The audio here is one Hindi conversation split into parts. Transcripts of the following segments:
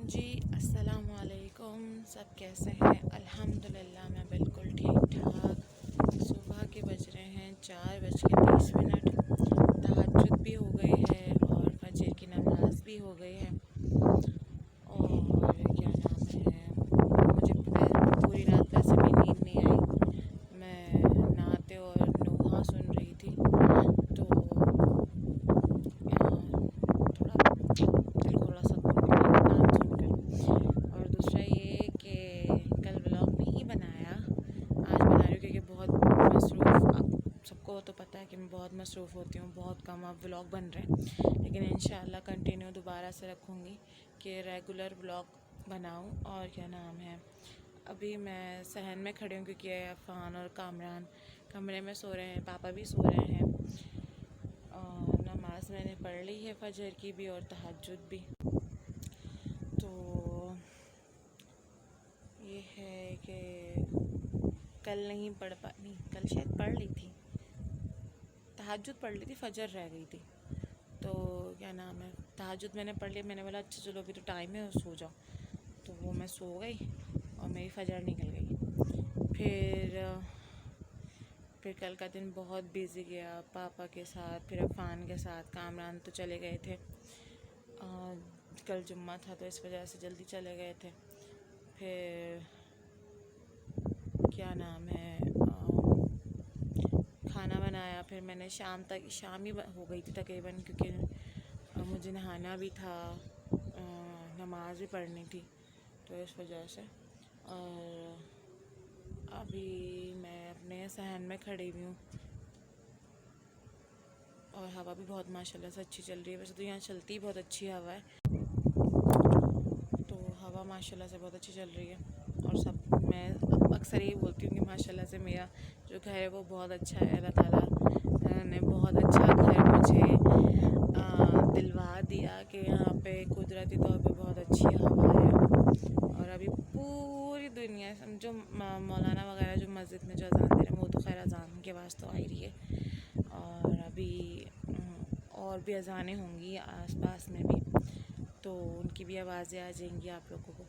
जी अस्सलाम वालेकुम। सब कैसे हैं? अल्हम्दुलिल्लाह मैं बिल्कुल ठीक ठाक। सुबह के बज रहे हैं 4:30। तहज्जुद भी हो गई है और फजर की नमाज भी हो गई है। और क्या नाम है, मुझे पूरी रात वैसे भी नींद नहीं आई। मैं नाते और नुहा सुन रही थी, तो थोड़ा दिल को थोड़ा सुकून मिला नात सुनकर। और दूसरा ये कि कल व्लॉग नहीं बनाया, आज बना रही हूँ क्योंकि बहुत मसरूफ़, अब सबको तो पता है कि मैं बहुत मसरूफ़ होती हूँ, बहुत कम अब व्लॉग बन रहे हैं। लेकिन इंशाल्लाह कंटिन्यू दोबारा से रखूँगी कि रेगुलर व्लॉग बनाऊँ। और क्या नाम है, अभी मैं सहन में खड़ी हूँ क्योंकि अफ़ान और कामरान कमरे में सो रहे हैं, पापा भी सो रहे हैं। और नमाज मैंने पढ़ ली है, फजर की भी और तहज्जुद भी। तो ये है कि कल नहीं पढ़ पा नहीं, कल शायद पढ़ ली थी, तहज्जुद पढ़ ली थी, फजर रह गई थी। तो क्या नाम है, तहज्जुद मैंने पढ़ लिया। मैंने बोला अच्छा चलो अभी तो टाइम है, सो जाओ। तो वो मैं सो गई और मेरी फजर निकल गई। फिर कल का दिन बहुत बिज़ी गया पापा के साथ, फिर अफ़ान के साथ। कामरान तो चले गए थे, कल जुम्मा था तो इस वजह से जल्दी चले गए थे। फिर क्या नाम है, खाना बनाया। फिर मैंने शाम ही हो गई थी तकरीबन, क्योंकि मुझे नहाना भी था, नमाज़ भी पढ़नी थी, तो इस वजह से। और अभी मैं अपने सहन में खड़ी हुई हूँ और हवा भी बहुत माशाल्लाह से अच्छी चल रही है। वैसे तो यहाँ चलती ही बहुत अच्छी हवा है, तो हवा माशाल्लाह से बहुत अच्छी चल रही है। और सब मैं अक्सर यही बोलती हूँ कि माशाल्लाह से मेरा जो घर है वो बहुत अच्छा है। अल्लाह ताला ने बहुत अच्छा घर मुझे दिलवा दिया कि यहाँ पे कुदरती तौर पे बहुत अच्छी हवा है। और अभी पूरी दुनिया समझो, मौलाना वगैरह जो मस्जिद में जो अज़ान दे रहे हैं वो तो खैर अज़ान की आवाज़ तो आ ही रही है, और अभी और भी अज़ानें होंगी आसपास में भी, तो उनकी भी आवाज़ें आ जाएंगी आप लोगों को।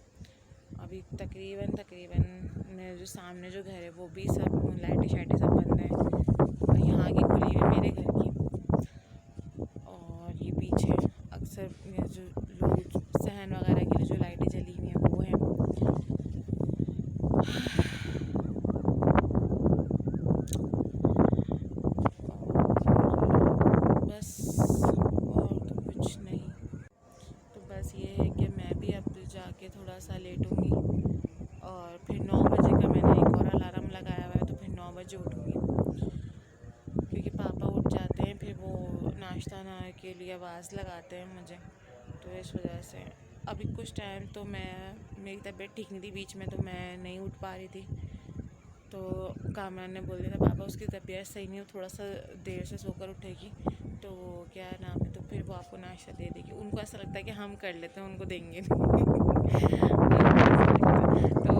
अभी तकरीबन मेरे जो सामने जो घर है वो भी सब लाइटें शाइटें सब बंद हैं, यहाँ की खुली हुई मेरे घर की। और ये पीछे अक्सर जो लोग सहन वगैरह के लिए जो लाइटें जली हुई हैं वो हैं। बस और तो कुछ नहीं। तो बस ये है कि मैं भी अब जाके थोड़ा सा लेटूँगी, और फिर 9 बजे का मैंने एक और अलार्म लगाया हुआ है, तो फिर 9 बजे उठूँगी क्योंकि पापा उठ जाते हैं, फिर वो नाश्ता ना के लिए आवाज़ लगाते हैं मुझे, तो इस वजह से। अभी कुछ टाइम तो मेरी तबीयत ठीक नहीं थी बीच में, तो मैं नहीं उठ पा रही थी। तो कामरान ने बोल दिया था पापा उसकी तबीयत सही नहीं, थोड़ा सा देर से सोकर उठेगी, तो क्या नाम है, तो फिर वो आपको नाश्ता दे देगी। उनको ऐसा लगता है कि हम कर लेते हैं, उनको देंगे तो वो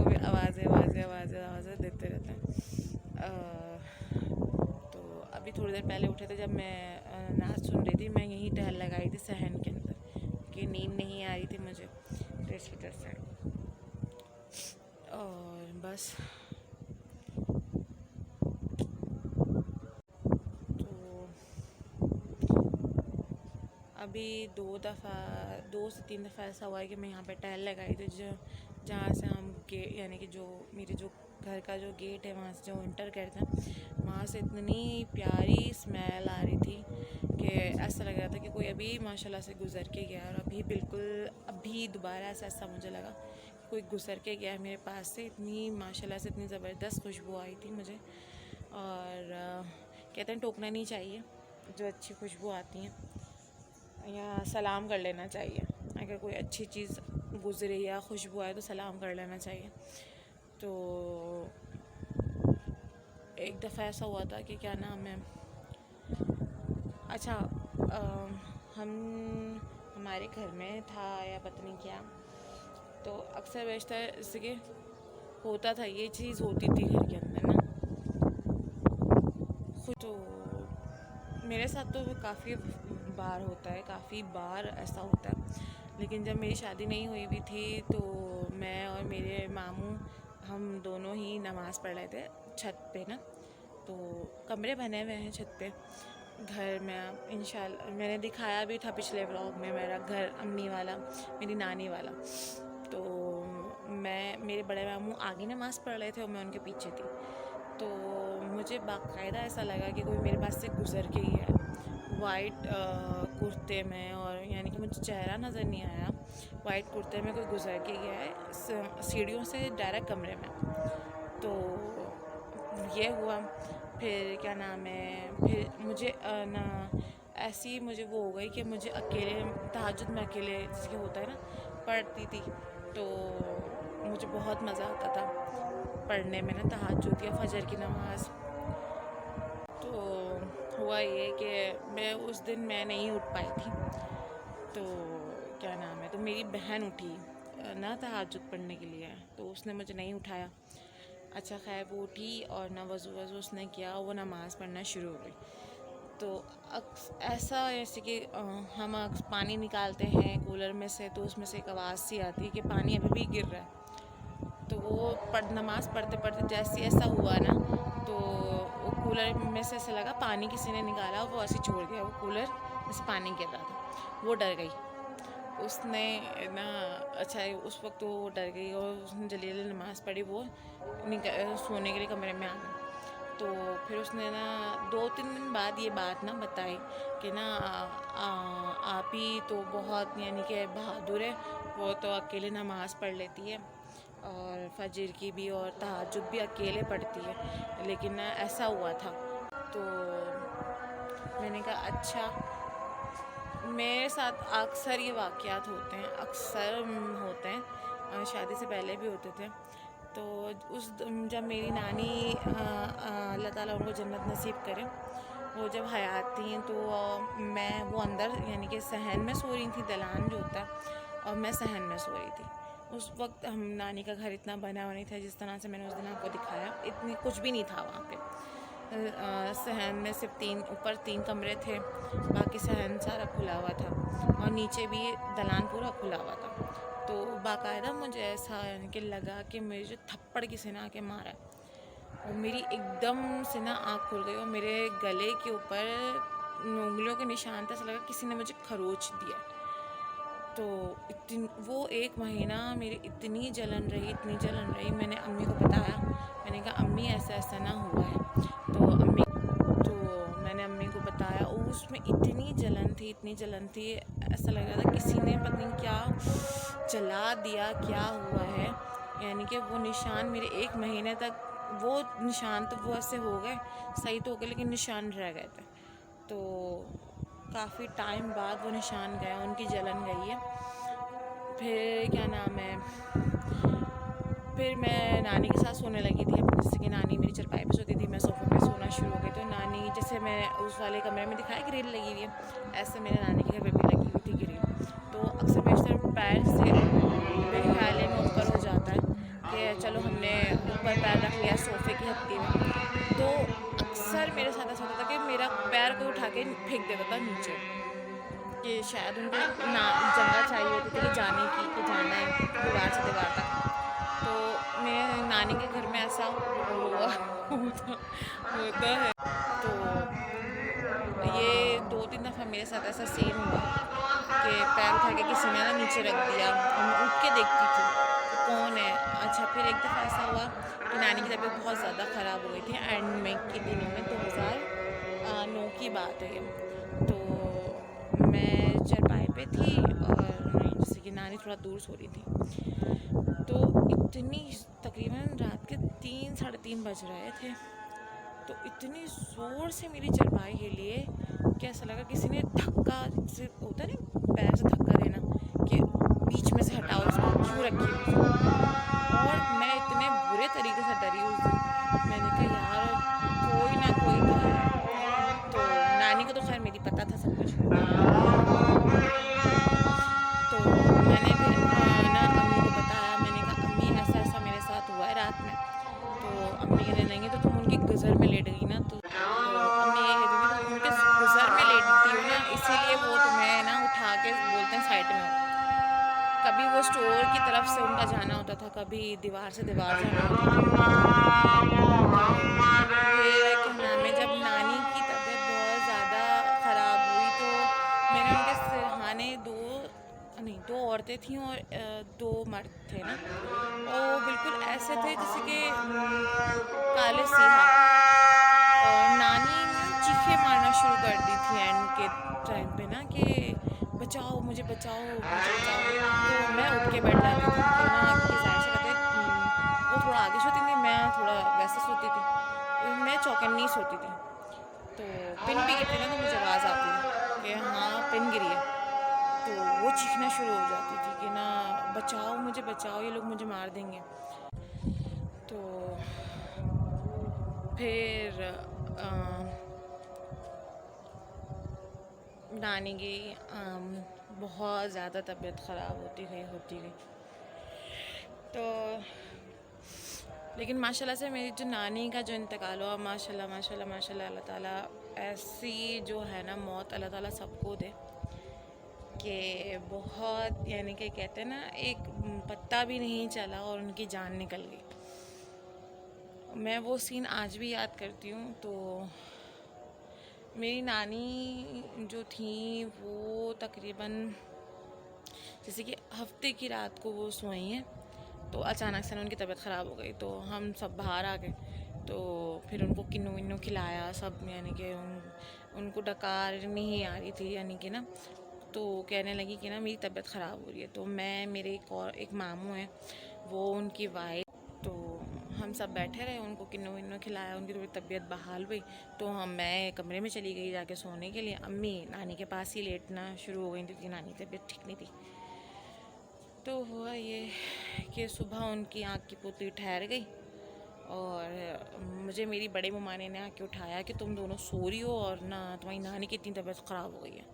भी आवाज़ें देते रहते हैं। तो अभी थोड़ी देर पहले उठे थे, जब मैं नाच सुन रही थी, मैं यहीं टहल लगाई थी सहन के अंदर कि नींद नहीं आ रही थी मुझे, तो इस वजह से। और बस अभी 2 से 3 दफ़ा ऐसा हुआ है कि मैं यहाँ पे टाइल लगाई थी, जो जहाँ से हम यानी कि जो मेरे जो घर का जो गेट है वहाँ से जो इंटर करते हैं, वहाँ से इतनी प्यारी स्मेल आ रही थी कि ऐसा लग रहा था कि कोई अभी माशाल्लाह से गुज़र के गया। और अभी दोबारा ऐसा मुझे लगा कोई गुज़र के गया है मेरे पास से। इतनी माशाल्लाह से इतनी ज़बरदस्त खुशबू आई थी मुझे। और कहते हैं टोकना नहीं चाहिए, जो अच्छी खुशबू आती हैं या सलाम कर लेना चाहिए। अगर कोई अच्छी चीज़ गुज़रे या खुशबू आए तो सलाम कर लेना चाहिए। तो एक दफ़ा ऐसा हुआ था कि क्या नाम है, अच्छा हमारे घर में था या पता नहीं क्या, तो अक्सर बेशतर इसके होता था, ये चीज़ होती थी घर के अंदर ना। तो मेरे साथ तो काफ़ी बार होता है, काफ़ी बार ऐसा होता है लेकिन जब मेरी शादी नहीं हुई भी थी तो मैं और मेरे मामू हम दोनों ही नमाज़ पढ़ रहे थे छत पे ना। तो कमरे बने हुए हैं छत पे घर में। इंशाल्लाह मैंने दिखाया भी था पिछले व्लॉग में मेरा घर अम्मी वाला, मेरी नानी वाला। तो मैं मेरे बड़े मामू आगे नमाज़ पढ़ रहे थे और मैं उनके पीछे थी। तो मुझे बाकायदा ऐसा लगा कि कोई मेरे पास से गुज़र के ही है वाइट कुर्ते में, और यानी कि मुझे चेहरा नज़र नहीं आया। वाइट कुर्ते में कोई गुज़र के गया है सीढ़ियों से डायरेक्ट कमरे में। तो ये हुआ। फिर क्या नाम है, फिर मुझे ना ऐसी मुझे वो हो गई कि मुझे अकेले तहज्जुद में अकेले जिसके होता है ना पढ़ती थी। तो मुझे बहुत मज़ा आता था पढ़ने में ना तहज्जुद या फजर की नमाज़। तो हुआ ये कि उस दिन मैं नहीं उठ पाई थी। तो क्या नाम है, तो मेरी बहन उठी ना तहज्जुद पढ़ने के लिए, तो उसने मुझे नहीं उठाया। अच्छा खैर वो उठी और ना वज़ू उसने किया, वो नमाज़ पढ़ना शुरू हो गई। तो ऐसा जैसे कि हम पानी निकालते हैं कूलर में से तो उसमें से एक आवाज़ सी आती है कि पानी अभी भी गिर रहा है। तो वो नमाज़ पढ़ते पढ़ते जैसे ऐसा हुआ ना, तो वो कूलर में से ऐसा लगा पानी किसी ने निकाला, वो ऐसे छोड़ दिया, वो कूलर में से पानी गिर रहा था। वो डर गई उसने ना। अच्छा उस वक्त वो डर गई और उसने जल्दी जल्दी नमाज़ पढ़ी, वो सोने के लिए कमरे में आ गई। तो फिर उसने ना 2-3 दिन बाद ये बात ना बताई कि ना आप ही तो बहुत यानी कि बहादुर है, वो तो अकेले नमाज़ पढ़ लेती है और फजर की भी और तहज्जुद भी अकेले पढ़ती है, लेकिन ना ऐसा हुआ था। तो मैंने कहा अच्छा। मेरे साथ अक्सर ये वाक़यात होते हैं, अक्सर होते हैं, शादी से पहले भी होते थे। तो जब मेरी नानी अल्लाह ताला उनको जन्नत नसीब करे, वो जब हयात थी तो मैं वो अंदर यानी कि सहन में सो रही थी, दलान जो होता है, और मैं सहन में सो रही थी। उस वक्त हम नानी का घर इतना बना हुआ नहीं था जिस तरह से मैंने उस दिन आपको दिखाया, इतनी कुछ भी नहीं था वहाँ पे। सहन में सिर्फ ऊपर 3 कमरे थे, बाकी सहन सारा खुला हुआ था और नीचे भी दलान पूरा खुला हुआ था। तो बाकायदा मुझे ऐसा यानी कि लगा कि मुझे जो थप्पड़ किसी ने आके मारा है, और मेरी एकदम से ना आँख खुल गई और मेरे गले के ऊपर उंगलियों के निशान थे, ऐसा लगा किसी ने मुझे खरोच दिया। तो वो 1 महीना मेरी इतनी जलन रही। मैंने अम्मी को बताया, मैंने कहा अम्मी ऐसा ऐसा ना हुआ है। तो मैंने अम्मी को बताया और उसमें इतनी जलन थी, ऐसा लग रहा था किसी ने पता नहीं क्या जला दिया, क्या हुआ है। यानी कि वो निशान मेरे 1 महीने तक, वो निशान तो वो ऐसे हो गए, सही तो हो गए, लेकिन निशान रह गए थे। तो काफ़ी टाइम बाद वो निशान गया, उनकी जलन गई है। फिर क्या नाम है, फिर मैं नानी के साथ सोने लगी थी, जैसे कि नानी मेरी चारपाई पे सोती थी, मैं सोफे पे सोना शुरू हो गई। तो नानी जैसे मैं उस वाले कमरे में दिखाया ग्रिल लगी हुई है, ऐसे मेरे नानी के घर पे भी लगी हुई थी ग्रिल। तो अक्सर बेशतर पैर से मेरे ख्याल में ऊपर हो जाता है कि चलो हमने ऊपर पैर रख लिया सोफ़े की हत्ती में, तो अक्सर मेरे साथ ऐसा होता था कि मेरा पैर को उठा के फेंक देता था नीचे, कि शायद उनको ना जगह चाहिए होती थी कि जाने की, कि जाना है दीवार से दीवार तक। तो मेरे नानी के घर में ऐसा हुआ होता है। तो ये 2-3 दफ़ा मेरे साथ ऐसा सीन हुआ कि पैर उठा के किसी ने ना नीचे रख दिया और मैं उठ के देखती थी कि कौन है। अच्छा फिर एक दफ़ा ऐसा हुआ कि नानी की तबीयत बहुत ज़्यादा ख़राब हो गई थी एंड में के दिनों में, 2009 की बात है ये। तो मैं चारपाई पे थी और जैसे कि नानी थोड़ा दूर सो रही थी। तो इतनी तकरीबन रात के 3-3:30 बज रहे थे, तो इतनी ज़ोर से मेरी चारपाई हिली है कि ऐसा लगा किसी ने धक्का, से होता है ना पैर से धक्का देना, कि बीच में से हटाओ इसको, क्यों रखी हुई है। और मैं इतने बुरे तरीके से डरी उस दिन, मैंने कहा यार कोई ना कोई तो है। तो नानी को तो खैर मेरी पता था सब कुछ। तो मैंने फिर ना अम्मी को बताया, मैंने कहा अम्मी ऐसा ऐसा मेरे साथ हुआ है रात में। तो अम्मी कहने लगी तो तुम उनकी गुज़र में लेट गई ना, तो अम्मी ये कहती थी तुम उनके गुज़र में लेटती हो ना, इसीलिए वो तुम्हें ना उठा के बोलते हैं साइड में हो। वो स्टोर की तरफ से उनका जाना होता था, कभी दीवार से दीवार जाना होता था। फिर क्या नाम है, जब नानी की तबीयत बहुत ज़्यादा ख़राब हुई तो मैंने उनके सिरहाने दो औरतें थीं और दो मर्द थे ना, और वो बिल्कुल ऐसे थे जैसे कि काले सिहा। और नानी ने चीखें मारना शुरू कर दी थी एंड के टाइम पे ना, कि बचाओ मुझे, बचाओ मुझे, बचाओ। तो मैं उठ के बैठ जाती थी कि ना, क्योंकि जाहिर सी बात है, वो थोड़ा आगे सोती थी, मैं थोड़ा वैसे सोती थी, मैं चौकन्नी सोती थी। तो पिन भी गिरती ना तो मुझे आवाज़ आती थी कि हाँ पिन गिरी है। तो वो चीखना शुरू हो जाती थी कि ना, बचाओ मुझे, बचाओ, ये लोग मुझे मार देंगे। तो फिर नानी की बहुत ज़्यादा तबीयत ख़राब होती गई। तो लेकिन माशाल्लाह से मेरी जो नानी का जो इंतकाल हुआ, माशाल्लाह माशाल्लाह माशाल्लाह, अल्लाह ताला ऐसी जो है ना मौत अल्लाह ताला सबको दे कि बहुत, यानी कि कहते हैं ना, एक पत्ता भी नहीं चला और उनकी जान निकल गई। मैं वो सीन आज भी याद करती हूँ। तो मेरी नानी जो थी वो तकरीबन जैसे कि हफ्ते की रात को वो सोई हैं, तो अचानक से उनकी तबीयत ख़राब हो गई। तो हम सब बाहर आ गए, तो फिर उनको किन्नू विन्नू खिलाया सब, यानी कि उनको डकार नहीं आ रही थी, यानी कि ना, तो कहने लगी कि ना मेरी तबीयत ख़राब हो रही है। तो मैं, मेरे एक मामू हैं, वो उनकी वाइफ, तो हम सब बैठे रहे, उनको किन्नू विन्नू खिलाया, उनकी थोड़ी तबीयत बहाल हुई। तो मैं कमरे में चली गई जाके सोने के लिए। अम्मी नानी के पास ही लेटना शुरू हो गई थी क्योंकि नानी की तबीयत ठीक नहीं थी। तो हुआ ये कि सुबह उनकी आँख की पुतली ठहर गई और मुझे मेरी बड़े ममाने ने आके उठाया कि तुम दोनों सो रही हो और ना तुम्हारी नानी की इतनी तबीयत ख़राब हो गई है।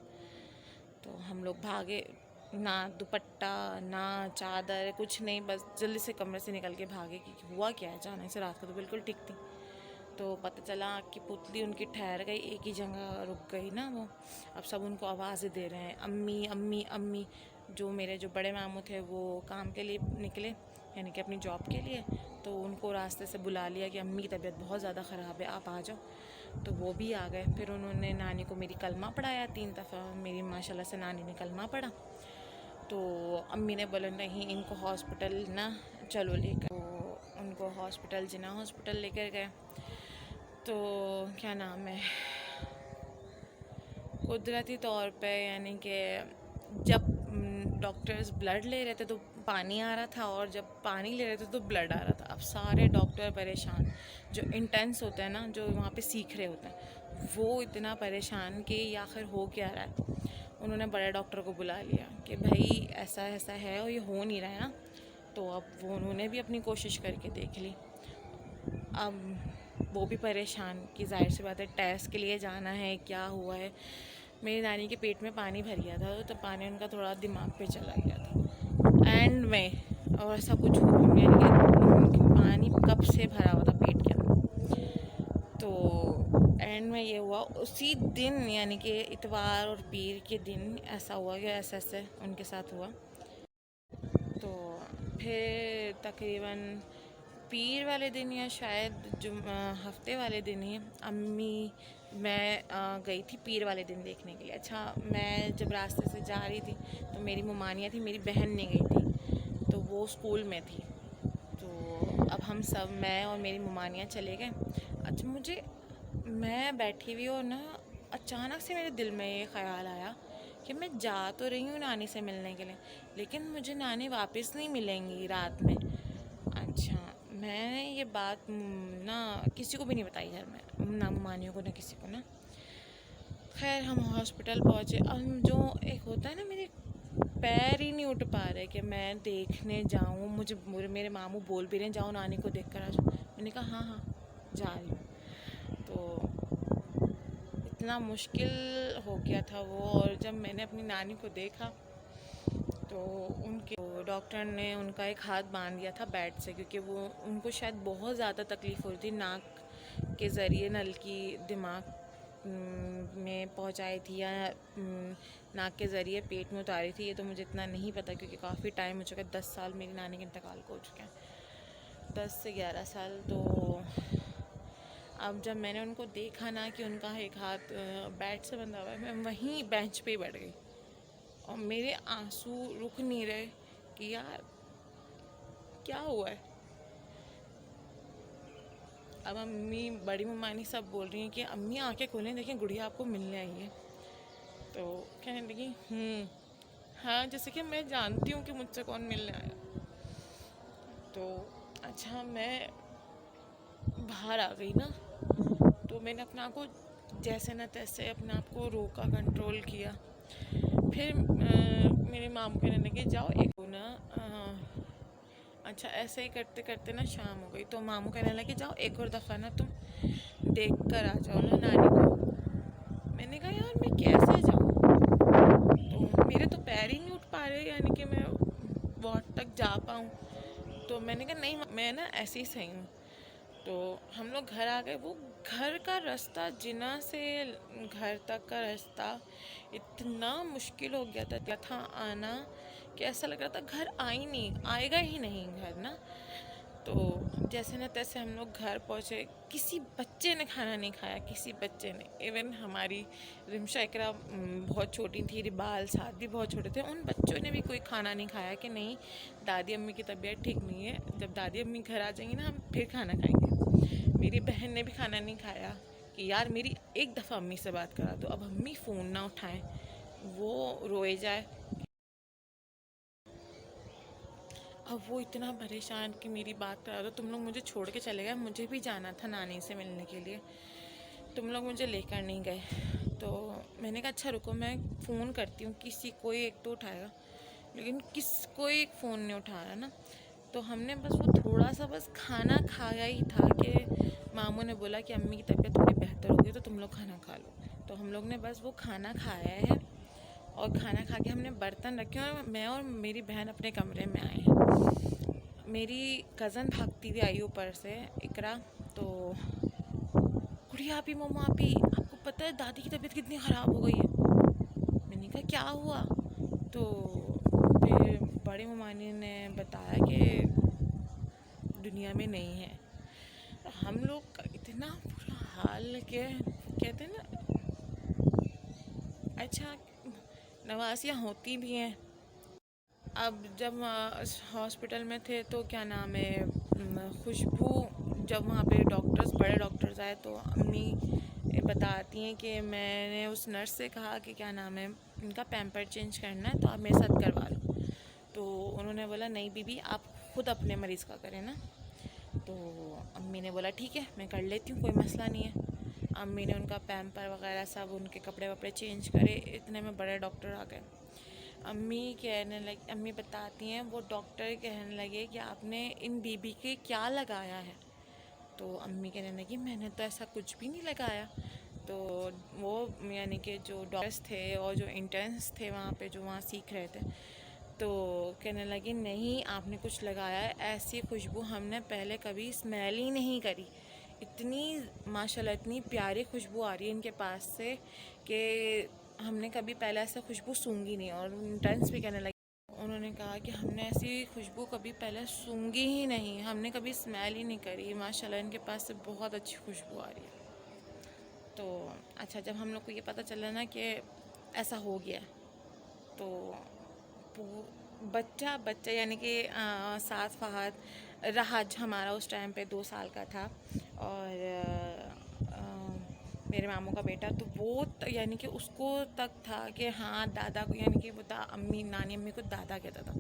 तो हम लोग भागे, ना दुपट्टा ना चादर कुछ नहीं, बस जल्दी से कमरे से निकल के भागे कि हुआ क्या है। अचानक से रात को तो बिल्कुल ठीक थी। तो पता चला आँख की पुतली उनकी ठहर गई, एक ही जगह रुक गई ना वो। अब सब उनको आवाज़ें दे रहे हैं, अम्मी अम्मी अम्मी। जो मेरे जो बड़े मामू थे वो काम के लिए निकले, यानी कि अपनी जॉब के लिए। तो उनको रास्ते से बुला लिया कि अम्मी की तबीयत बहुत ज़्यादा ख़राब है, आप आ जाओ। तो वो भी आ गए। फिर उन्होंने नानी को मेरी कलमा पढ़ाया 3 दफ़ा, मेरी माशाल्लाह से नानी ने कलमा पढ़ा। तो अम्मी ने बोला नहीं, इनको हॉस्पिटल ना चलो लेकर। तो उनको हॉस्पिटल, जिना हॉस्पिटल लेकर गए। तो क्या नाम है, कुदरती तौर पे, यानी कि जब डॉक्टर्स ब्लड ले रहे थे तो पानी आ रहा था, और जब पानी ले रहे थे तो ब्लड आ रहा था। अब सारे डॉक्टर परेशान, जो इंटेंस होते हैं ना, जो वहाँ पे सीख रहे होते हैं, वो इतना परेशान कि ये आखिर हो क्या रहा है। उन्होंने बड़े डॉक्टर को बुला लिया कि भाई ऐसा ऐसा है और ये हो नहीं रहा है ना। तो अब वो उन्होंने भी अपनी कोशिश करके देख ली। अब वो भी परेशान कि जाहिर सी बात है टेस्ट के लिए जाना है, क्या हुआ है। मेरी नानी के पेट में पानी भर गया था, तो पानी उनका थोड़ा दिमाग पे चला गया था एंड में, और ऐसा कुछ हुआ, यानी कि पानी कब से भरा हुआ था पेट के अंदर। तो एंड में ये हुआ उसी दिन, यानी कि इतवार और पीर के दिन ऐसा हुआ कि ऐसे ऐसे उनके साथ हुआ। तो फिर तकरीबन पीर वाले दिन या शायद हफ्ते वाले दिन ही मैं गई थी पीर वाले दिन देखने के लिए। अच्छा, मैं जब रास्ते से जा रही थी तो मेरी ममानिया थी, मेरी बहन नहीं गई थी, तो वो स्कूल में थी। तो अब हम सब, मैं और मेरी ममानिया चले गए। अच्छा, मैं बैठी हुई और ना अचानक से मेरे दिल में ये ख़्याल आया कि मैं जा तो रही हूँ नानी से मिलने के लिए, लेकिन मुझे नानी वापस नहीं मिलेंगी रात में। अच्छा, मैंने ये बात ना किसी को भी नहीं बताई घर में, ना ममानियों को ना किसी को ना। खैर हम हॉस्पिटल पहुँचे। अब जो एक होता है ना, मेरे पैर ही नहीं उठ पा रहे कि मैं देखने जाऊँ। मेरे मामू बोल भी रहे हैं जाओ नानी को देख कर आ जाओ। मैंने कहा हाँ हाँ जा रही हूँ। तो इतना मुश्किल हो गया था वो। और जब मैंने अपनी नानी को देखा तो डॉक्टर ने उनका एक हाथ बांध दिया था बेड से, क्योंकि वो उनको शायद बहुत ज़्यादा तकलीफ़ हो रही थी, नाक के ज़रिए नल की दिमाग में पहुंचाई थी या नाक के ज़रिए पेट में उतारी थी, ये तो मुझे इतना नहीं पता क्योंकि काफ़ी टाइम हो चुका है। 10 साल मेरी नानी के इंतकाल को हो चुके हैं, 10 से 11 साल। तो अब जब मैंने उनको देखा ना कि उनका एक हाथ बेड से बंधा हुआ है, मैं वहीं बेंच पे ही बैठ गई और मेरे आंसू रुक नहीं रहे कि यार क्या हुआ है। अब अम्मी, बड़ी मम्मानी सब बोल रही हैं कि अम्मी आंखें खोलें, देखें गुड़िया आपको मिलने आई है। तो कहने लगी हाँ, जैसे कि मैं जानती हूँ कि मुझसे कौन मिलने आया। तो अच्छा, मैं बाहर आ गई ना, तो मैंने अपने आप को जैसे न तैसे अपने आप को रोका, कंट्रोल किया। फिर मेरे मामू कहने लगे जाओ एक ना अच्छा, ऐसे ही करते करते ना शाम हो गई। तो मामू कहने लगे जाओ एक और दफ़ा ना तुम देख कर आ जाओ ना नानी को। मैंने कहा यार मैं कैसे जाऊँ, तो मेरे तो पैर ही नहीं उठ पा रहे, यानी कि मैं वार्ड तक जा पाऊँ। तो मैंने कहा नहीं, मैं ना ऐसे ही सही हूँ। तो हम लोग घर आ गए। वो घर का रास्ता, जिना से घर तक का रास्ता इतना मुश्किल हो गया था आना कि ऐसा लग रहा था घर आएगा ही नहीं घर ना। तो जैसे न तैसे हम लोग घर पहुँचे। किसी बच्चे ने खाना नहीं खाया, किसी बच्चे ने। इवन हमारी रिमशा इकरा बहुत छोटी थी, रिबाल साथ भी बहुत छोटे थे, उन बच्चों ने भी कोई खाना नहीं खाया कि नहीं दादी अम्मी की तबीयत ठीक नहीं है, जब दादी अम्मी घर आ जाएंगी ना हम फिर खाना खाएंगे। मेरी बहन ने भी खाना नहीं खाया कि यार मेरी एक दफ़ा अम्मी से बात करा दो। अब अम्मी फ़ोन ना उठाएं, वो रोए जाए। अब वो इतना परेशान कि मेरी बात करा दो, तुम लोग मुझे छोड़ के चले गए। मुझे भी जाना था नानी से मिलने के लिए, तुम लोग मुझे लेकर नहीं गए। तो मैंने कहा अच्छा रुको, मैं फ़ोन करती हूँ, किसी कोई एक तो उठाएगा। लेकिन कोई एक फ़ोन नहीं उठा रहा ना। तो हमने बस वो थोड़ा सा बस खाना खाया ही था कि मामू ने बोला कि अम्मी की तबीयत थोड़ी बेहतर हो गई तो तुम लोग खाना खा लो। तो हम लोग ने बस वो खाना खाया है और खाना खा के हमने बर्तन रखे और मैं और मेरी बहन अपने कमरे में आए हैं। मेरी कज़न भागती हुई आई ऊपर से, इकरा। तो गुड़िया आपी, मम्मा आपी, आपको पता है दादी की तबीयत कितनी ख़राब हो गई है। मैंने कहा क्या हुआ। तो फिर बड़ी ममानी ने बताया कि दुनिया में नहीं है। हम लोग का इतना बुरा हाल के कहते हैं ना, अच्छा नवासियाँ होती भी हैं। अब जब हॉस्पिटल में थे तो क्या नाम है, खुशबू, जब वहाँ पे डॉक्टर्स, बड़े डॉक्टर्स आए तो अम्मी बताती हैं कि मैंने उस नर्स से कहा कि क्या नाम है इनका पैम्पर चेंज करना है तो आप मेरे साथ करवा लो। तो उन्होंने बोला नहीं बीबी, आप खुद अपने मरीज़ का करें ना। तो अम्मी ने बोला ठीक है मैं कर लेती हूँ, कोई मसला नहीं है। अम्मी ने उनका पैम्पर वगैरह सब, उनके कपड़े वपड़े चेंज करे। इतने में बड़े डॉक्टर आ गए। अम्मी बताती हैं वो डॉक्टर कहने लगे कि आपने इन बीबी के क्या लगाया है। तो अम्मी कहने लगी मैंने तो ऐसा कुछ भी नहीं लगाया। तो वो यानी कि जो डॉक्टर्स थे और जो इंटर्न्स थे वहाँ पे, जो वहाँ सीख रहे थे, तो कहने लगी नहीं आपने कुछ लगाया है, ऐसी खुशबू हमने पहले कभी स्मेल ही नहीं करी। इतनी माशाल्लाह इतनी प्यारी खुशबू आ रही है इनके पास से कि हमने कभी पहले ऐसा खुशबू सूंघी नहीं। और इंटर्न्स भी कहने लगे, उन्होंने कहा कि हमने ऐसी खुशबू कभी पहले सूंघी ही नहीं, हमने कभी स्मेल ही नहीं करी, माशाल्लाह इनके पास से बहुत अच्छी खुशबू आ रही है। तो अच्छा, जब हम लोग को ये पता चला ना कि ऐसा हो गया, तो बच्चा यानी कि साथ फहद राहज हमारा उस टाइम पे 2 साल का था और मेरे मामू का बेटा, तो वो यानी कि उसको तक था कि हाँ दादा को, यानी कि वो अम्मी, नानी अम्मी को दादा कहता था,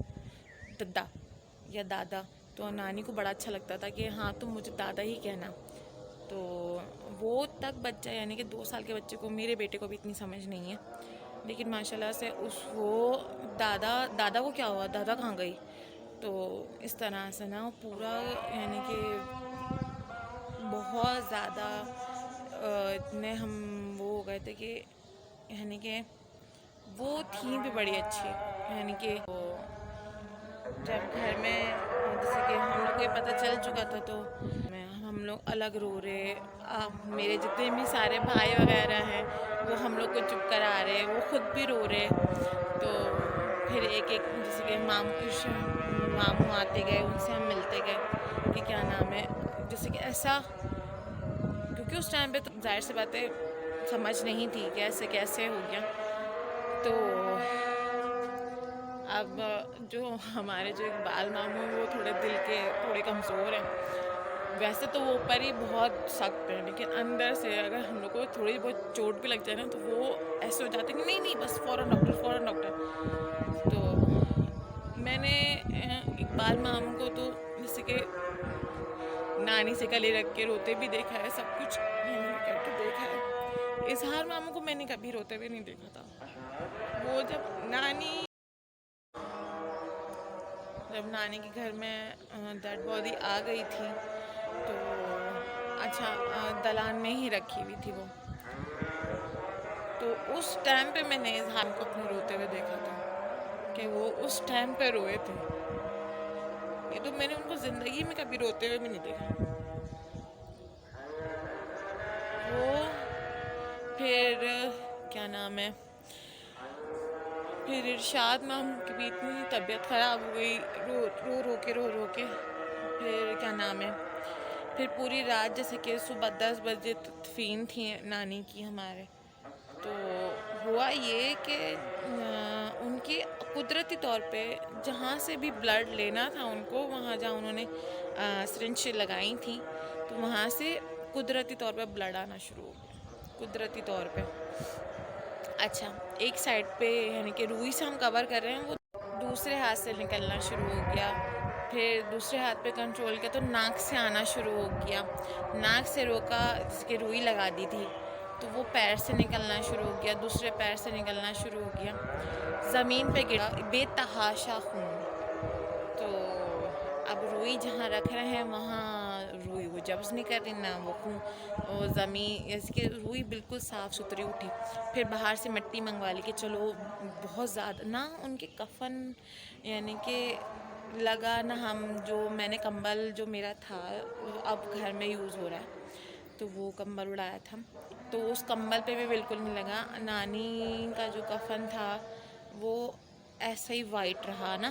दद्दा या दादा। तो नानी को बड़ा अच्छा लगता था कि हाँ तुम मुझे दादा ही कहना। तो वो तक बच्चा, यानी कि 2 साल के बच्चे को, मेरे बेटे को भी इतनी समझ नहीं है, लेकिन माशाल्लाह से वो दादा को क्या हुआ, दादा कहाँ गई। तो इस तरह से ना पूरा यानी कि बहुत ज़्यादा इतने हम वो हो गए थे कि यानी कि वो थी भी बड़ी अच्छी, यानी कि जब घर में जैसे कि हम लोग को ये पता चल चुका था तो हम लोग अलग रो रहे। मेरे जितने भी सारे भाई वगैरह हैं वो हम लोग को चुप करा रहे, वो खुद भी रो रहे। तो फिर एक एक जैसे कि मामू आते गए, उनसे हम मिलते गए कि क्या नाम है, जैसे कि ऐसा, क्योंकि उस टाइम पे तो जाहिर सी बातें समझ नहीं थी कि ऐसे कैसे हो गया। तो अब जो हमारे जो इकबाल मामू हैं वो थोड़े दिल के थोड़े कमज़ोर हैं। वैसे तो वो ऊपर ही बहुत सख्त हैं, लेकिन अंदर से अगर हम लोग को थोड़ी बहुत चोट भी लग जाए ना तो वो ऐसे हो जाते हैं कि नहीं नहीं बस फ़ौरन डॉक्टर, फ़ौरन डॉक्टर। तो मैंने इकबाल मामू को तो जैसे कि नानी से गले रख के रोते भी देखा है, सब कुछ मैंने करके देखा है। इजहार मामू को मैंने कभी रोते हुए नहीं देखा था। वो जब नानी के घर में डेड बॉडी आ गई थी तो अच्छा दलान में ही रखी हुई थी वो। तो उस टाइम पे मैंने इजहार को अपने रोते हुए देखा था कि वो उस टाइम पे रोए थे। ये तो मैंने उनको ज़िंदगी में कभी रोते हुए भी नहीं देखा। वो फिर क्या नाम है, फिर इरशाद मामू की भी इतनी तबीयत ख़राब हो गई, रो के फिर क्या नाम है, फिर पूरी रात जैसे कि सुबह 10 बजे तदफीन थी नानी की हमारे। तो हुआ ये कि उनकी कुदरती तौर पे जहाँ से भी ब्लड लेना था उनको, वहाँ जहाँ उन्होंने सिरिंज लगाई थी तो वहाँ से कुदरती तौर पे ब्लड आना शुरू हो गया, कुदरती तौर पे। अच्छा, एक साइड पे यानी कि रुई से हम कवर कर रहे हैं, वो दूसरे हाथ से निकलना शुरू हो गया। फिर दूसरे हाथ पे कंट्रोल किया तो नाक से आना शुरू हो गया। नाक से रोका, जिसके रुई लगा दी थी, तो वो पैर से निकलना शुरू हो गया, दूसरे पैर से निकलना शुरू हो गया। ज़मीन पे गिरा बेतहाशा खून। तो अब रुई जहाँ रख रहे हैं वहाँ रुई वो जब्स नहीं कर रही ना वो खून, वो ज़मीन इसके रुई बिल्कुल साफ़ सुथरी उठी। फिर बाहर से मिट्टी मंगवा ली कि चलो बहुत ज़्यादा ना उनके कफन यानी कि लगा ना, हम जो मैंने कंबल जो मेरा था वो अब घर में यूज़ हो रहा है तो वो कंबल उड़ाया था, तो उस कंबल पे भी बिल्कुल नहीं लगा। नानी का जो कफन था वो ऐसा ही वाइट रहा ना,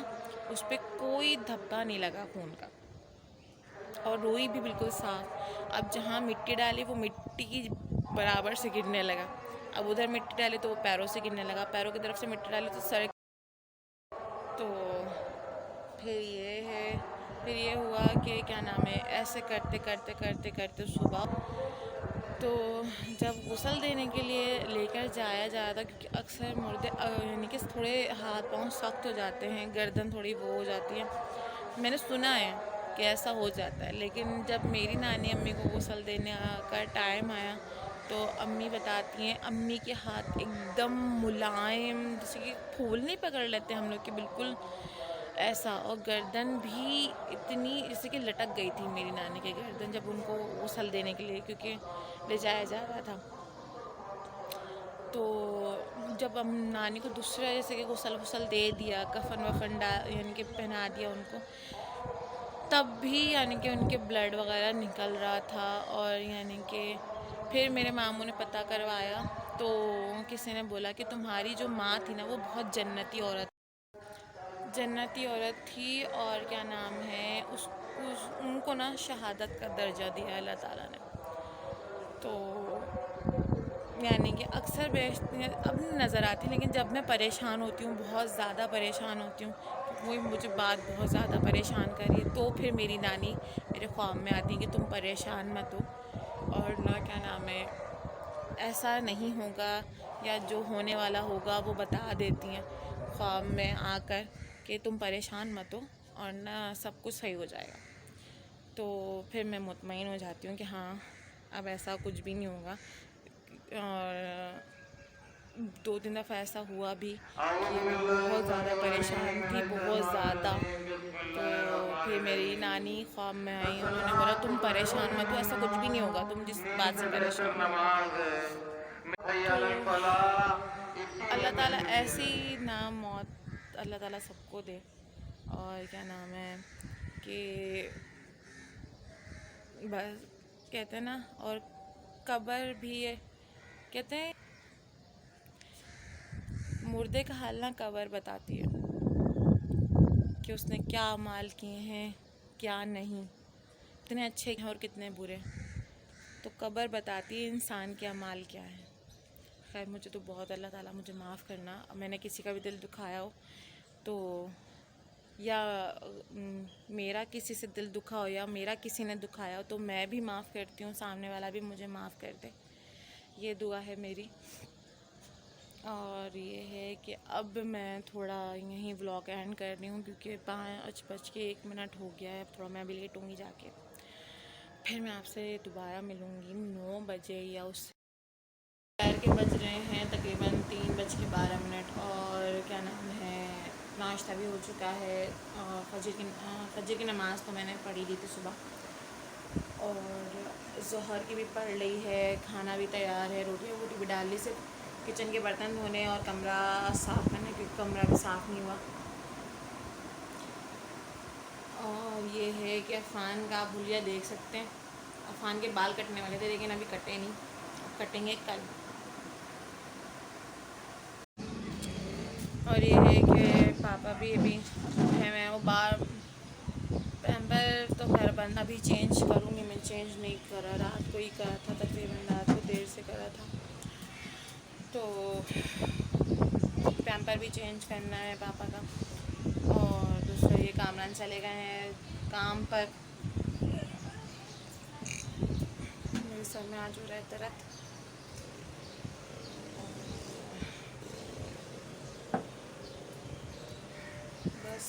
उस पर कोई धब्बा नहीं लगा खून का, और रुई भी बिल्कुल साफ। अब जहाँ मिट्टी डाली वो मिट्टी की बराबर से गिरने लगा, अब उधर मिट्टी डाली तो वो पैरों से गिरने लगा, पैरों की तरफ से मिट्टी डाली तो सर। तो फिर ये है, फिर ये हुआ कि क्या नाम है, ऐसे करते करते करते करते सुबह तो जब गुस्ल देने के लिए लेकर जाया जा रहा था, क्योंकि अक्सर मुर्दे यानी कि थोड़े हाथ पाँव सख्त हो जाते हैं, गर्दन थोड़ी वो हो जाती है, मैंने सुना है कि ऐसा हो जाता है। लेकिन जब मेरी नानी अम्मी को गुस्ल देने का टाइम आया तो अम्मी बताती हैं, अम्मी के हाथ एकदम मुलायम जैसे कि फूल नहीं पकड़ लेते हम लोग के, बिल्कुल ऐसा, और गर्दन भी इतनी जैसे कि लटक गई थी मेरी नानी की गर्दन जब उनको गुस्ल देने के लिए, क्योंकि ले जाया जा रहा था। तो जब हम नानी को दूसरा जैसे कि गुस्ल दे दिया, कफन वफन यानी कि पहना दिया उनको, तब भी यानी कि उनके ब्लड वगैरह निकल रहा था। और यानी कि फिर मेरे मामू ने पता करवाया तो किसी ने बोला कि तुम्हारी जो माँ थी ना वो बहुत जन्नती औरत थी, और क्या नाम है उनको ना शहादत का दर्जा दिया अल्लाह ताला ने। तो यानी कि अक्सर अब नज़र आती, लेकिन जब मैं परेशान होती हूँ, बहुत ज़्यादा परेशान होती हूँ, वही मुझे बात बहुत ज़्यादा परेशान करी, तो फिर मेरी नानी मेरे ख्वाब में आती है कि तुम परेशान मत हो, और ना क्या नाम है ऐसा नहीं होगा, या जो होने वाला होगा वो बता देती हैं ख्वाब में आकर कि तुम परेशान मत हो और ना सब कुछ सही हो जाएगा। तो फिर मैं मुतमईन हो जाती हूँ कि हाँ अब ऐसा कुछ भी नहीं होगा। और 2-3 दफ़ा ऐसा हुआ भी कि मैं बहुत ज़्यादा परेशान थी, बहुत ज़्यादा। तो फिर मेरी नानी ख्वाब में आई, उन्होंने बोला तुम परेशान मत हो, ऐसा कुछ भी नहीं होगा, तुम जिस बात से परेशान हो। तो अल्लाह ताला ऐसी ना मौत अल्लाह ताला सबको दे। और क्या नाम है कि बस कहते हैं ना, और कब्र भी है, कहते हैं मुर्दे का हाल ना कब्र बताती है कि उसने क्या अमाल किए हैं क्या नहीं, कितने अच्छे हैं और कितने बुरे। तो कब्र बताती है इंसान के अमाल क्या है। खैर मुझे तो बहुत, अल्लाह ताला मुझे माफ़ करना, मैंने किसी का भी दिल दुखाया हो तो, या मेरा किसी से दिल दुखा हो या मेरा किसी ने दुखाया हो तो मैं भी माफ़ करती हूँ, सामने वाला भी मुझे माफ़ कर दे, ये दुआ है मेरी। और ये है कि अब मैं थोड़ा यहीं व्लॉग एंड कर रही हूँ क्योंकि 5:01 हो गया है। अब थोड़ा मैं अभी लेट होंगी जाके, फिर मैं आपसे दोबारा मिलूँगी 9 बजे या उससे। दोपहर के बज रहे हैं तकरीबन 3:12 और क्या नाम है, नाश्ता भी हो चुका है। फजर की नमाज़ तो मैंने पढ़ी ली थी सुबह, और ज़ोहर की भी पढ़ ली है, खाना भी तैयार है, रोटियाँ वोटी भी डाल ली, सिर्फ किचन के बर्तन धोने और कमरा साफ़ करने, क्योंकि कमरा भी साफ़ नहीं हुआ। और ये है कि अफ़ान का आप भुलिया देख सकते हैं, अफ़ान के बाल कटने वाले थे लेकिन अभी कटे नहीं, अब कटेंगे कल। और ये है कि पापा भी अभी है, मैं वो बार पैम्पर तो खैर बंद, अभी चेंज करूँगी मैं, चेंज नहीं करा, रात को ही करा था, तकरीबन रात को देर से करा था, तो पैम्पर भी चेंज करना है पापा का। और दूसरा ये कामरान चले गए हैं काम पर, मेरे सर में आज हो रहा है दर्द। बस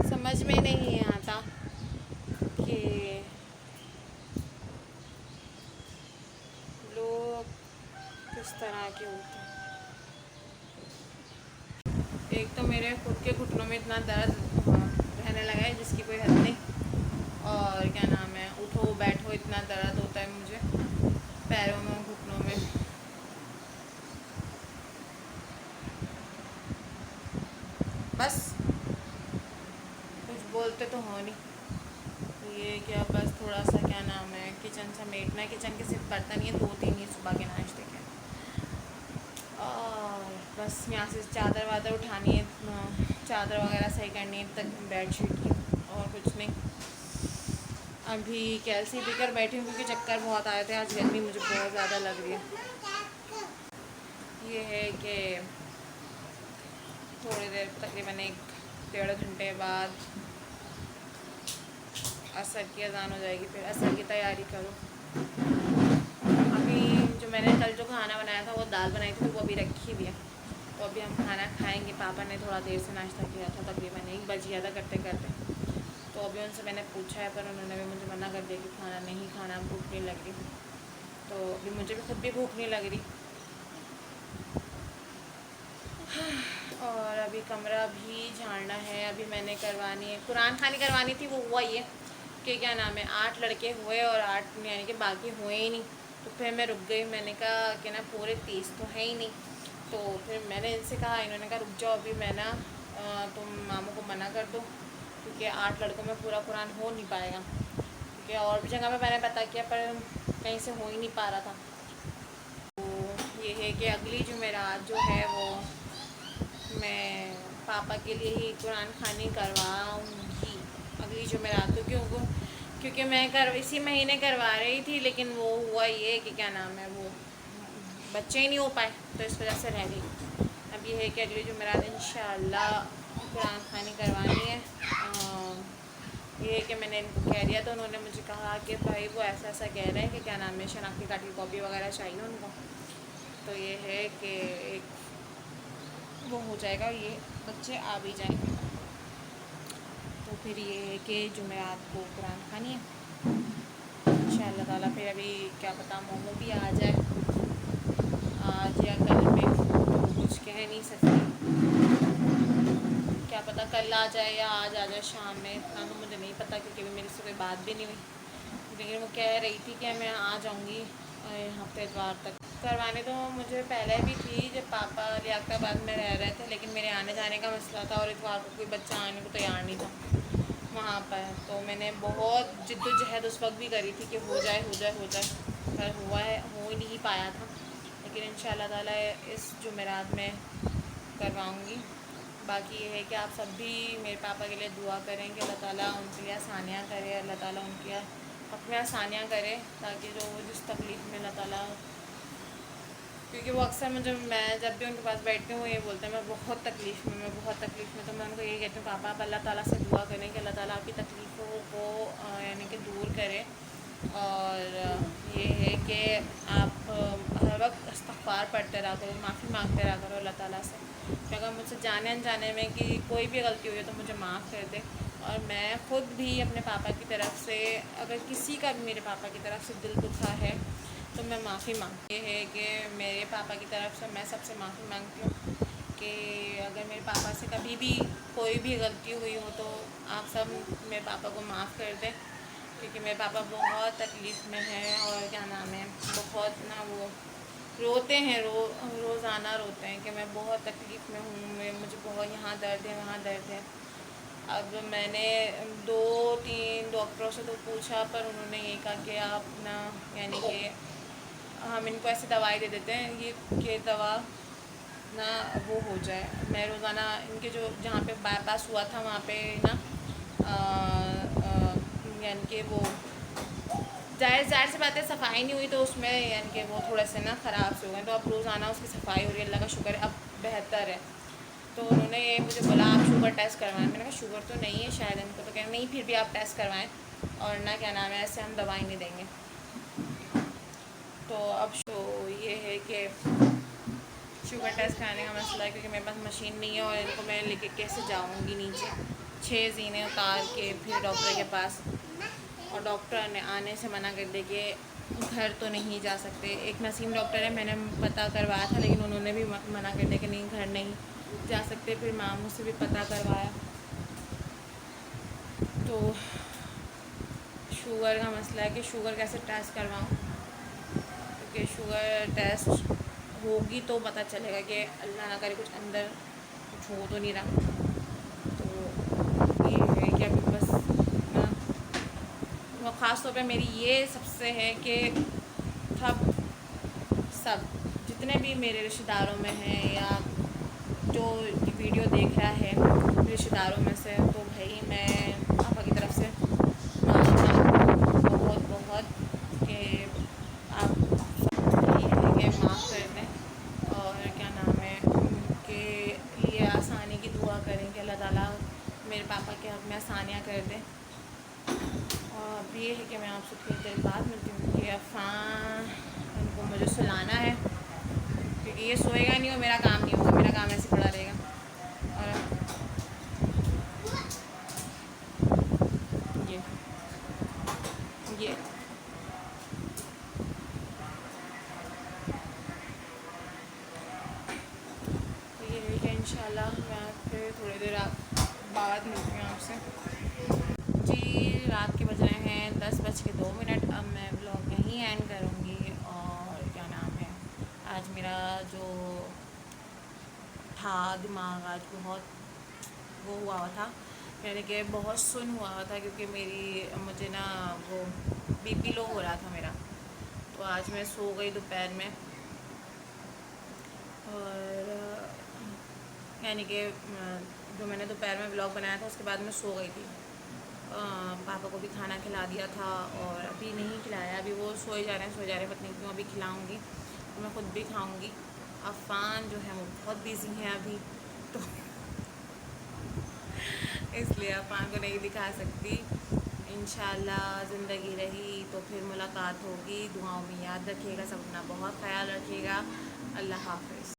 समझ में नहीं आता कि लोग किस तरह के होते हैं। एक तो मेरे खुद के घुटनों में इतना दर्द रहने लगा है जिसकी कोई हद नहीं, और क्या नाम है, उठो बैठो इतना दर्द होता है मुझे पैरों में, घुटनों में। बस कुछ बोलते तो हो नहीं, ये क्या, बस थोड़ा सा क्या नाम है, किचन समेटना है, किचन के सिर्फ बर्तन ये 2-3 ही सुबह के नाश्ते के, और बस यहाँ से चादर वादर उठानी है, चादर वगैरह सही करनी है तक बेडशीट की, और कुछ नहीं। अभी कैल्सी पीकर बैठी हूँ क्योंकि चक्कर बहुत आए थे, आज गर्मी मुझे बहुत ज़्यादा लग रही है। ये है कि थोड़ी देर तकरीबन 1-1.5 घंटे बाद असर की अजान हो जाएगी, फिर असर की तैयारी करो। अभी जो मैंने कल जो खाना बनाया था वो दाल बनाई थी, तो वो अभी रखी हुई है, तो अभी हम खाना खाएंगे। पापा ने थोड़ा देर से नाश्ता किया था, तकरीबन 1 बज गया था करते करते, तो अभी उनसे मैंने पूछा है पर उन्होंने भी मुझे मना कर दिया कि खाना नहीं खाना, भूख नहीं लग रही। तो अभी मुझे भी खुद भी भूख नहीं लग रही। और अभी कमरा भी झाड़ना है, अभी मैंने करवानी है, कुरान खानी करवानी थी, वो हुआ ये कि क्या नाम है, 8 लड़के हुए और 8 यानी कि बाकी हुए ही नहीं, तो फिर मैं रुक गई। मैंने कहा कि ना पूरे 30 तो है ही नहीं, तो फिर मैंने इनसे कहा, इन्होंने कहा रुक जाओ अभी, मैं ना तुम मामू को मना कर दो क्योंकि 8 लड़कों में पूरा कुरान हो नहीं पाएगा, क्योंकि और भी जगह पे मैंने पता किया पर कहीं से हो ही नहीं पा रहा था। तो ये है कि अगली जुमेरात जो है वो मैं पापा के लिए ही कुरान खानी करवाऊँगी अगली जुमेरात को, क्योंकि मैं इसी महीने करवा रही थी, लेकिन वो हुआ ये कि क्या नाम है, वो बच्चे ही नहीं हो पाए, तो इस वजह से रह गई। अब ये है कि अगली जुमेरात इंशाल्लाह कुरान खानी करवानी है। ये है कि मैंने इनको कह दिया, तो उन्होंने मुझे कहा कि भाई वो ऐसा ऐसा कह रहे हैं कि क्या नाम है, शनाख्ती कार्ड की कॉपी वगैरह चाहिए उनको, तो ये है कि एक वो हो जाएगा, ये बच्चे आ भी जाएंगे, तो फिर ये है कि जुमेरात को कुरान खानी है इंशाअल्लाह ताला। फिर अभी क्या पता मोमो भी आ जाए आज या कल में, तो कुछ कह नहीं सकती, क्या पता कल आ जाए या आज आ जाए शाम में, इतना तो मुझे नहीं पता क्योंकि अभी मेरे से कोई बात भी नहीं हुई, लेकिन वो कह रही थी कि मैं आ जाऊँगी हफ्ते इतवार तक। करवाने तो मुझे पहले भी थी जब पापा लियाकताबाद में रह रहे थे, लेकिन मेरे आने जाने का मसला था और इतवार को कोई बच्चा आने को तैयार नहीं था, वहाँ पर। तो मैंने बहुत जिद्दोजहद उस वक्त भी करी थी कि हो जाए हो जाए हो जाए, पर हुआ है, हो ही नहीं पाया था। लेकिन इंशाल्लाह ताला इस जुमेरात में करवाऊँगी। बाकी ये है कि आप सब भी मेरे पापा के लिए दुआ करें कि अल्लाह ताला उनके लिए आसानियाँ करे, अल्लाह ताला उनके हक़ में आसानियाँ करे, ताकि जो जिस तकलीफ़ में अल्लाह ताला, क्योंकि वो अक्सर मुझे, मैं जब भी उनके पास बैठती हूँ वो ये बोलते हैं मैं बहुत तकलीफ़ में, मैं बहुत तकलीफ़ में। तो मैं उनको यही कहती हूँ पापा आप अल्लाह ताला से दुआ करें कि अल्लाह ताला आपकी तकलीफ़ों को यानी कि दूर करे। और ये है कि आप हर वक्त इस्तग़फ़ार पढ़ते रहा करो, माफ़ी मांगते रहा करो अल्लाह ताला से कि अगर मुझसे जाने अनजाने में कि कोई भी गलती हुई है तो मुझे माफ़ कर दे। और मैं ख़ुद भी अपने पापा की तरफ से, अगर किसी का भी मेरे पापा की तरफ से दिल दुखा है तो मैं माफ़ी मांगती, ये है कि मेरे पापा की तरफ से मैं सबसे माफ़ी मांगती हूँ कि अगर मेरे पापा से कभी भी कोई भी गलती हुई हो तो आप सब मेरे पापा को माफ़ कर दें, क्योंकि मेरे पापा बहुत तकलीफ़ में हैं। और क्या नाम है, बहुत ना वो रोते हैं, रोज़ाना रोते हैं कि मैं बहुत तकलीफ़ में हूँ, मुझे बहुत यहाँ दर्द है वहाँ दर्द है। अब मैंने 2-3 डॉक्टरों से तो पूछा, पर उन्होंने यही कहा कि आप ना, यानी कि हम इनको ऐसी दवाई दे देते हैं ये दवा ना वो हो जाए। मैं रोज़ाना इनके जो जहाँ पे बाईपास हुआ था वहाँ पे ना यानी कि वो ज़ाहिर सी बात है सफाई नहीं हुई, तो उसमें यानी कि वो थोड़े से ना ख़राब से हो गए। तो अब रोज़ाना उसकी सफाई हो रही है, अल्लाह का शुक्र है, अब बेहतर है। तो उन्होंने ये मुझे बोला आप शुगर टेस्ट करवाएं। मैंने कहा शुगर तो नहीं है शायद इनको, तो कह रहे नहीं फिर भी आप टेस्ट करवाएं, और ना क्या नाम है, ऐसे हम दवाई नहीं देंगे। तो अब ये है कि शुगर टेस्ट कराने का मसला है, क्योंकि मेरे पास मशीन नहीं है और इनको मैं लेके कैसे जाऊंगी नीचे 6 ज़ीने उतार के फिर डॉक्टर के पास। और डॉक्टर ने आने से मना कर दे कि घर तो नहीं जा सकते। एक नसीम डॉक्टर है, मैंने पता करवाया था, लेकिन उन्होंने भी मना कर दिया कि नहीं घर नहीं जा सकते। फिर मामू से भी पता करवाया, तो शुगर का मसला है कि शुगर कैसे टेस्ट करवाऊँ, क्योंकि शुगर टेस्ट होगी तो पता चलेगा कि अल्लाह ना करे कुछ अंदर कुछ हो तो नहीं रहा। तो ये है कि अभी बस ना, वो ख़ास तौर पे मेरी ये सबसे है कि सब जितने भी मेरे रिश्तेदारों में हैं या जो वीडियो देख रहा है रिश्तेदारों में से, तो भाई मैं पापा की तरफ से बहुत बहुत कि आप ये है कि माफ़ कर दें, और क्या नाम है उनके लिए आसानी की दुआ करें कि अल्लाह ताला मेरे पापा के हक़ में आसानियाँ कर दें। और अब ये है कि मैं आपसे थोड़ी देर बाद मिलती हूँ, कि अफ़ान उनको मुझे सुलाना है, क्योंकि ये सोएगा नहीं और मेरा काम नहीं होगा, मेरा काम ऐसे पड़ा रहेगा। और ये तो ये है कि इंशाल्लाह मैं आपसे थोड़ी देर बाद मिलती हूँ आपसे। जी रात के बज रहे हैं 10:02। अब मैं व्लॉग यहीं एंड करूँगी। और क्या नाम है, आज मेरा जो था दिमाग आज बहुत वो हुआ था, यानी कि बहुत सुन हुआ था, क्योंकि मुझे ना वो बीपी लो हो रहा था मेरा। तो आज मैं सो गई दोपहर में, और यानी कि जो मैंने दोपहर में व्लॉग बनाया था उसके बाद मैं सो गई थी। पापा को भी खाना खिला दिया था, और अभी नहीं खिलाया, अभी वो सोए जा रहे हैं, पता नहीं क्यों। अभी खिलाऊंगी तो मैं ख़ुद भी खाऊंगी। अफ़ान जो है वो बहुत बिज़ी हैं अभी, तो इसलिए अफ़ान को नहीं दिखा सकती। इंशाल्लाह ज़िंदगी रही तो फिर मुलाकात होगी। दुआओं में याद रखिएगा, सब अपना बहुत ख्याल रखिएगा। अल्लाह हाफ़िज़।